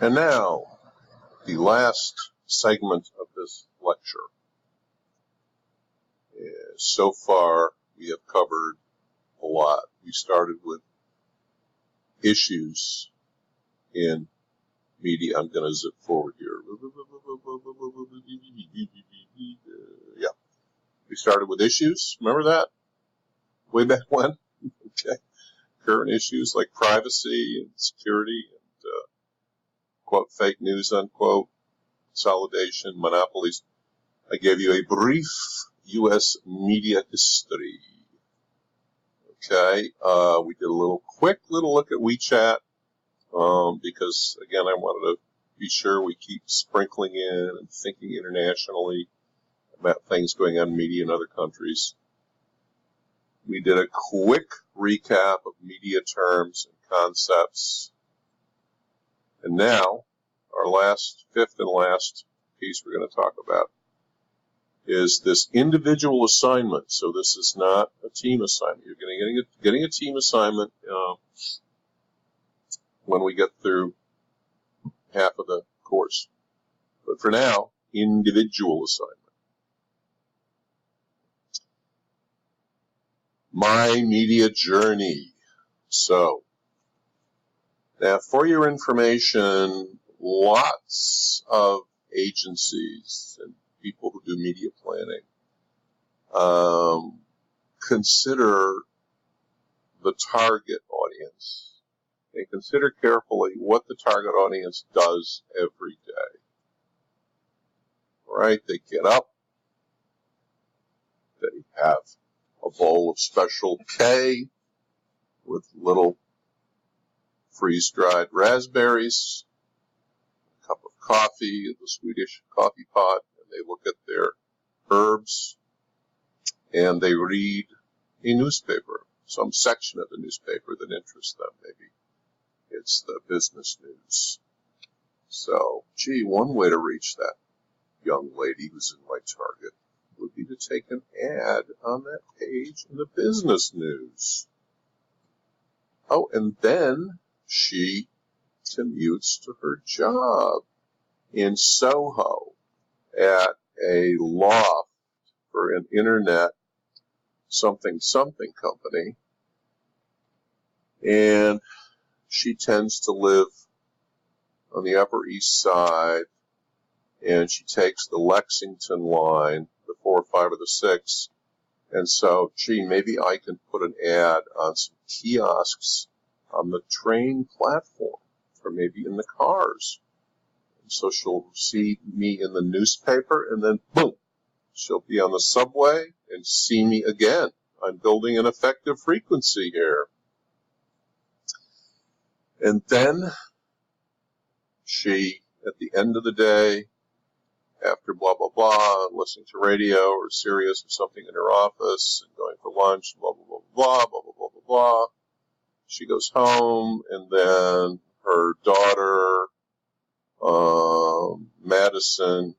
And now, the last segment of this lecture. So far, we have covered a lot. We started with issues in media. I'm going to zip forward here. Yeah. We started with issues. Remember that? Way back when? Okay. Current issues like privacy and security and, quote, fake news, unquote, consolidation, monopolies. I gave you a brief U.S. media history. Okay. We did a quick little look at WeChat, because, again, I wanted to be sure we keep sprinkling in and thinking internationally about things going on in media in other countries. We did a quick recap of media terms and concepts. And now, our fifth and last piece we're going to talk about is this individual assignment. So this is not a team assignment. You're getting a team assignment when we get through half of the course. But for now, individual assignment. My media journey. So, now for your information, lots of agencies and people who do media planning consider the target audience. They consider carefully what the target audience does every day. Right? They get up. They have a bowl of Special K with little freeze-dried raspberries, a cup of coffee in the Swedish coffee pot, and they look at their herbs, and they read a newspaper, some section of the newspaper that interests them. Maybe it's the business news. So, gee, one way to reach that young lady who's in my target would be to take an ad on that page in the business news. Oh, and then she commutes to her job in Soho at a loft for an internet something company, and she tends to live on the Upper East Side, and she takes the Lexington line, the 4, 5, or the 6, and so, gee, maybe I can put an ad on some kiosks on the train platform, or maybe in the cars. And so she'll see me in the newspaper, and then, boom, she'll be on the subway and see me again. I'm building an effective frequency here. And then she, at the end of the day, after blah, blah, blah, listening to radio or Sirius or something in her office and going for lunch, blah, blah, blah, blah, blah, blah, blah, blah, blah. She goes home, and then her daughter, Madison,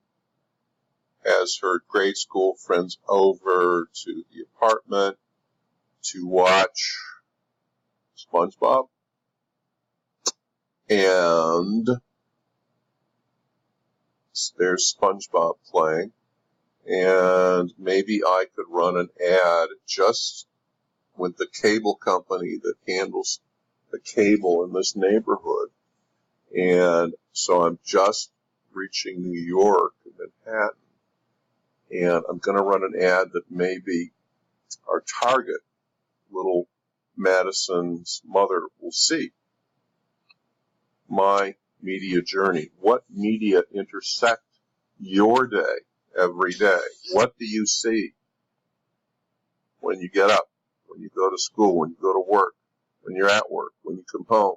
has her grade school friends over to the apartment to watch SpongeBob. And there's SpongeBob playing, and maybe I could run an ad just with the cable company that handles the cable in this neighborhood. And so I'm just reaching New York and Manhattan, and I'm going to run an ad that maybe our target, little Madison's mother, will see. My media journey. What media intersect your day every day? What do you see when you get up, when you go to school, when you go to work, when you're at work, when you come home,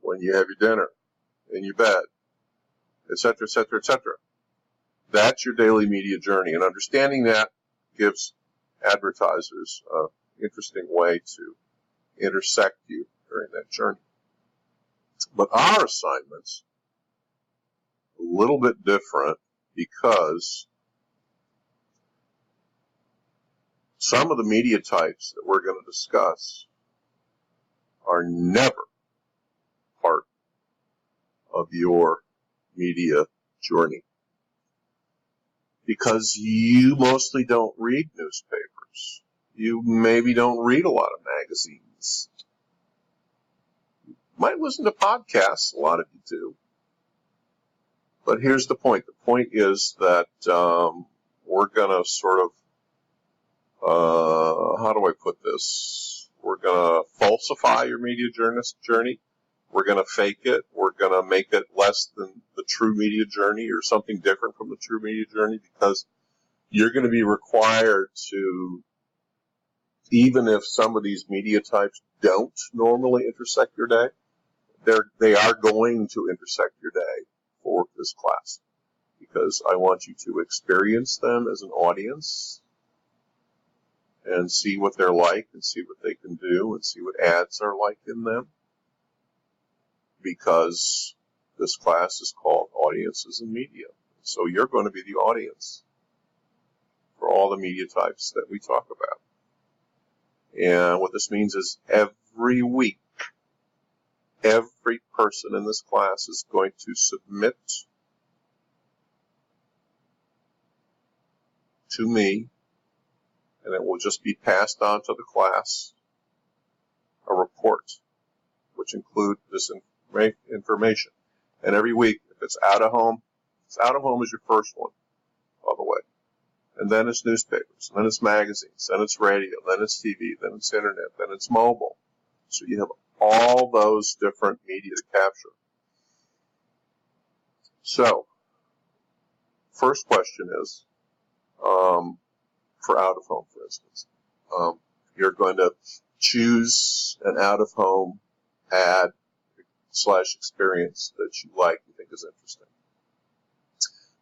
when you have your dinner, in your bed, etc., etc., etc.? That's your daily media journey, and understanding that gives advertisers an interesting way to intersect you during that journey. But our assignment's a little bit different because some of the media types that we're going to discuss are never part of your media journey. Because you mostly don't read newspapers. You maybe don't read a lot of magazines. You might listen to podcasts, a lot of you do. But here's the point. The point is that we're going to sort of, how do I put this? We're going to falsify your media journey. We're going to fake it. We're going to make it less than the true media journey or something different from the true media journey, because you're going to be required to, even if some of these media types don't normally intersect your day, they are going to intersect your day for this class, because I want you to experience them as an audience and see what they're like and see what they can do and see what ads are like in them, because this class is called Audiences in Media. So you're going to be the audience for all the media types that we talk about. And what this means is every week, every person in this class is going to submit to me, and it will just be passed on to the class, a report, which include this information. And every week, if it's out of home is your first one, by the way. And then it's newspapers, then it's magazines, then it's radio, then it's TV, then it's internet, then it's mobile. So you have all those different media to capture. So, first question is, for out of home, for instance, you're going to choose an out of home ad / experience that you like, you think is interesting.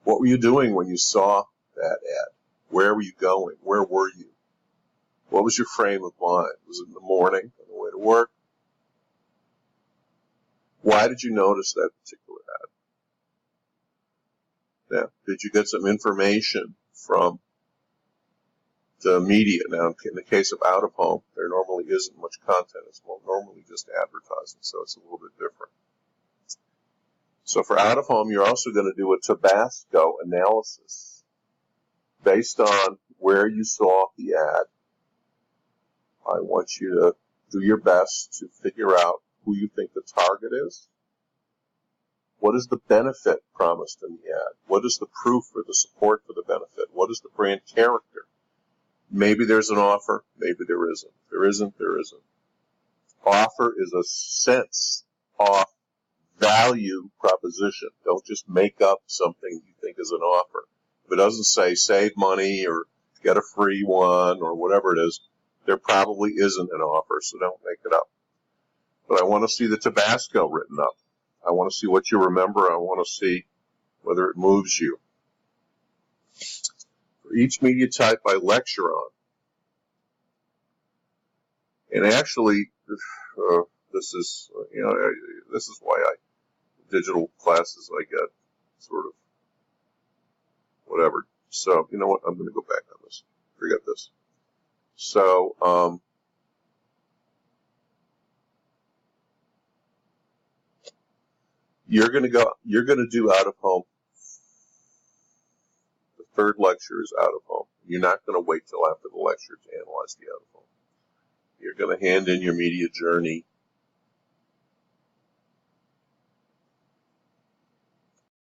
What were you doing when you saw that ad? Where were you going? Where were you? What was your frame of mind? Was it in the morning on the way to work? Why did you notice that particular ad? Now, did you get some information from the media? Now, in the case of out of home, there normally isn't much content. It's normally just advertising, so it's a little bit different. So for out of home, you're also going to do a Tabasco analysis based on where you saw the ad. I want you to do your best to figure out who you think the target is. What is the benefit promised in the ad? What is the proof or the support for the benefit? What is the brand character? Maybe there's an offer, maybe there isn't. There isn't, there isn't. Offer is a sense off value proposition. Don't just make up something you think is an offer. If it doesn't say save money or get a free one or whatever it is, there probably isn't an offer, so don't make it up. But I want to see the Tabasco written up. I want to see what you remember. I want to see whether it moves you. For each media type I lecture on, and actually, this is why digital classes I get sort of whatever. So you know what? I'm going to go back on this. Forget this. So you're going to do out of home. The third lecture is out of home. You're not going to wait till after the lecture to analyze the out of home. You're going to hand in your media journey